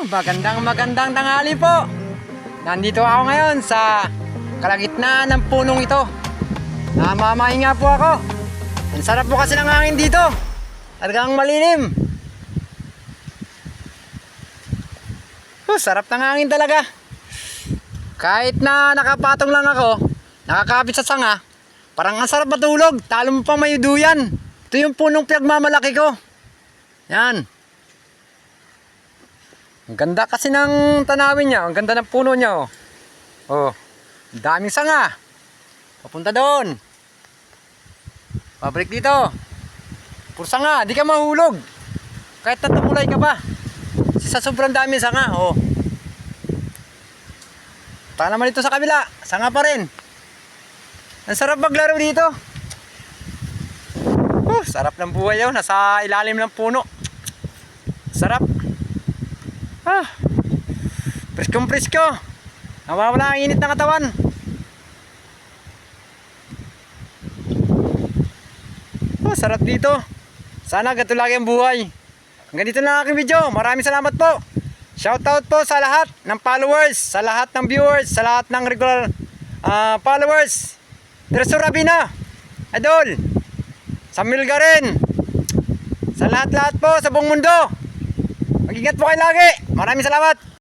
Magandang tanghali po. Nandito ako ngayon sa kalagitnaan ng punong ito. Namamahinga po ako. Ang sarap po kasi ng hangin dito. Talagang malilim. Sarap ng hangin talaga. Kahit na nakapatong lang ako, nakakapit sa sanga, parang ang sarap matulog. Talo mo pang may duyan. Ito yung punong pinagmamalaki ko. Yan. Ang ganda kasi ng tanawin niya. Ang ganda ng puno niya. Oh, ang daming sanga. Papunta doon. Pabalik dito. Puro sanga. Di ka mahulog. Kahit natamulay ka pa. Kasi sa sobrang daming sanga. Oh. Taka naman dito sa kabila. Sanga pa rin. Ang sarap maglaro dito. Sarap ng buhay yun. Nasa ilalim ng puno. Sarap. Preskong presko. Nawawala ang init ng katawan. Sarap dito. Sana ganito lagi ang buhay. Hanggang dito na ang aking video. Maraming salamat po. Shoutout po sa lahat ng followers, sa lahat ng viewers, sa lahat ng regular followers. Terso Rabina, Idol, Samuel Garen, sa lahat-lahat po sa buong mundo. Mag-ingat po kayo lagi. Maraming salamat.